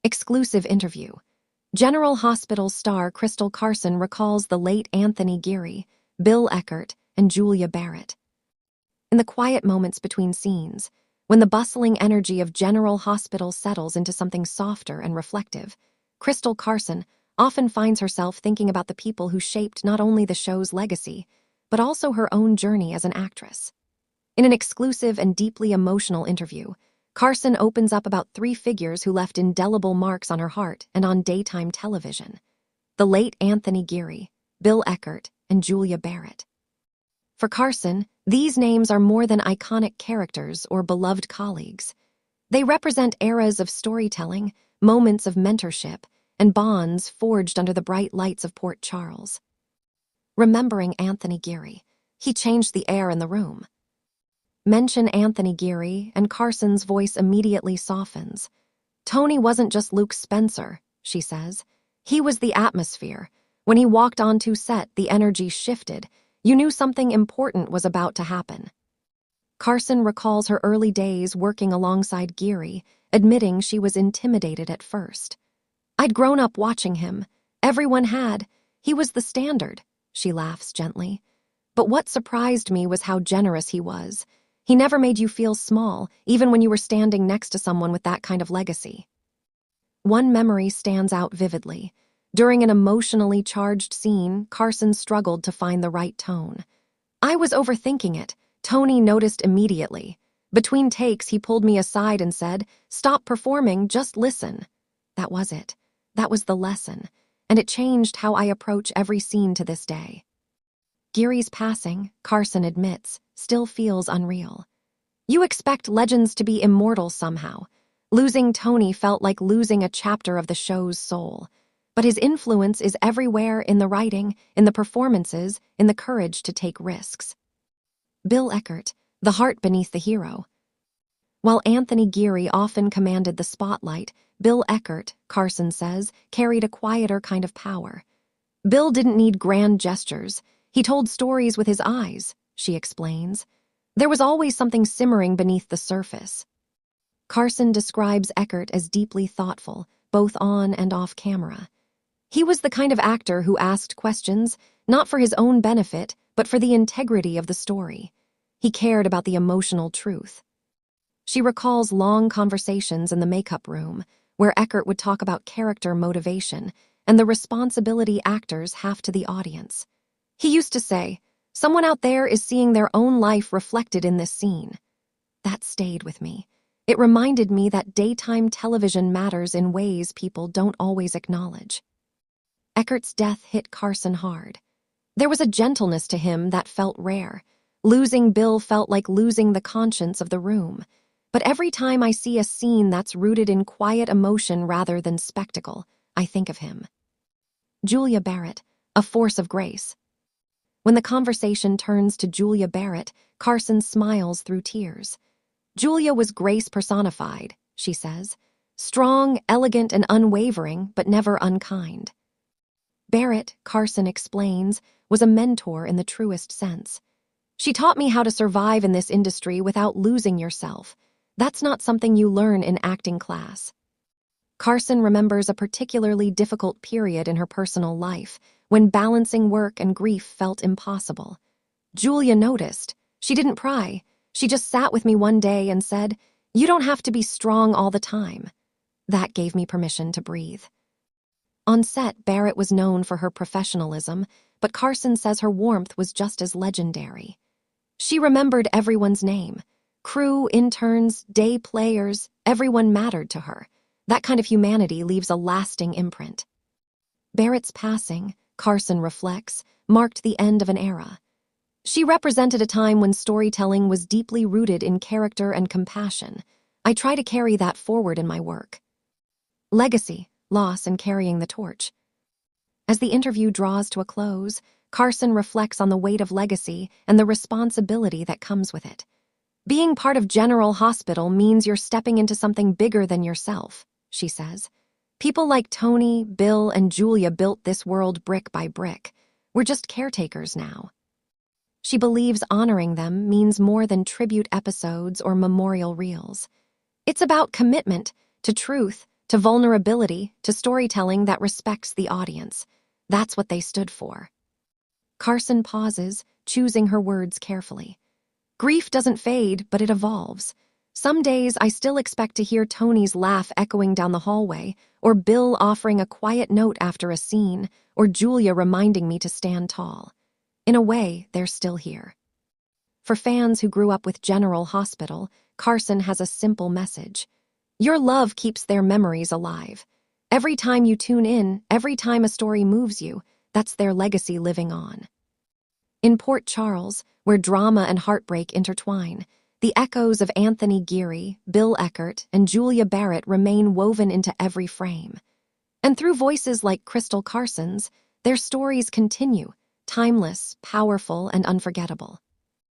Exclusive interview. General Hospital star Crystal Carson recalls the late Anthony Geary, Bill Eckert, and Julia Barrett. In the quiet moments between scenes, when the bustling energy of General Hospital settles into something softer and reflective, Crystal Carson often finds herself thinking about the people who shaped not only the show's legacy, but also her own journey as an actress. In an exclusive and deeply emotional interview, Carson opens up about three figures who left indelible marks on her heart and on daytime television: the late Anthony Geary, Bill Eckert, and Julia Barrett. For Carson, these names are more than iconic characters or beloved colleagues. They represent eras of storytelling, moments of mentorship, and bonds forged under the bright lights of Port Charles. Remembering Anthony Geary, he changed the air in the room. Mention Anthony Geary, and Carson's voice immediately softens. Tony wasn't just Luke Spencer, she says. He was the atmosphere. When he walked onto set, the energy shifted. You knew something important was about to happen. Carson recalls her early days working alongside Geary, admitting she was intimidated at first. I'd grown up watching him. Everyone had. He was the standard, she laughs gently. But what surprised me was how generous he was. He never made you feel small, even when you were standing next to someone with that kind of legacy. One memory stands out vividly. During an emotionally charged scene, Carson struggled to find the right tone. I was overthinking it. Tony noticed immediately. Between takes, he pulled me aside and said, "Stop performing, just listen." That was it. That was the lesson, and it changed how I approach every scene to this day. Geary's passing, Carson admits, still feels unreal. You expect legends to be immortal somehow. Losing Tony felt like losing a chapter of the show's soul. But his influence is everywhere, in the writing, in the performances, in the courage to take risks. Bill Eckert, the heart beneath the hero. While Anthony Geary often commanded the spotlight, Bill Eckert, Carson says, carried a quieter kind of power. Bill didn't need grand gestures. He told stories with his eyes, she explains. There was always something simmering beneath the surface. Carson describes Eckert as deeply thoughtful, both on and off camera. He was the kind of actor who asked questions, not for his own benefit, but for the integrity of the story. He cared about the emotional truth. She recalls long conversations in the makeup room, where Eckert would talk about character motivation and the responsibility actors have to the audience. He used to say, "Someone out there is seeing their own life reflected in this scene." That stayed with me. It reminded me that daytime television matters in ways people don't always acknowledge. Eckert's death hit Carson hard. There was a gentleness to him that felt rare. Losing Bill felt like losing the conscience of the room. But every time I see a scene that's rooted in quiet emotion rather than spectacle, I think of him. Julia Barrett, a force of grace. When the conversation turns to Julia Barrett, Carson smiles through tears. Julia was grace personified, she says. Strong, elegant, and unwavering, but never unkind. Barrett, Carson explains, was a mentor in the truest sense. She taught me how to survive in this industry without losing yourself. That's not something you learn in acting class. Carson remembers a particularly difficult period in her personal life, when balancing work and grief felt impossible. Julia noticed. She didn't pry. She just sat with me one day and said, "You don't have to be strong all the time." That gave me permission to breathe. On set, Barrett was known for her professionalism, but Carson says her warmth was just as legendary. She remembered everyone's name. Crew, interns, day players, everyone mattered to her. That kind of humanity leaves a lasting imprint. Barrett's passing, Carson reflects, marked the end of an era. She represented a time when storytelling was deeply rooted in character and compassion. I try to carry that forward in my work. Legacy, loss, and carrying the torch. As the interview draws to a close, Carson reflects on the weight of legacy and the responsibility that comes with it. Being part of General Hospital means you're stepping into something bigger than yourself, she says. People like Tony, Bill, and Julia built this world brick by brick. We're just caretakers now. She believes honoring them means more than tribute episodes or memorial reels. It's about commitment to truth, to vulnerability, to storytelling that respects the audience. That's what they stood for. Carson pauses, choosing her words carefully. Grief doesn't fade, but it evolves. Some days I still expect to hear Tony's laugh echoing down the hallway, or Bill offering a quiet note after a scene, or Julia reminding me to stand tall. In a way, they're still here. For fans who grew up with General Hospital, Carson has a simple message. Your love keeps their memories alive. Every time you tune in, every time a story moves you, that's their legacy living on. In Port Charles, where drama and heartbreak intertwine, the echoes of Anthony Geary, Bill Eckert, and Julia Barrett remain woven into every frame. And through voices like Crystal Carson's, their stories continue, timeless, powerful, and unforgettable.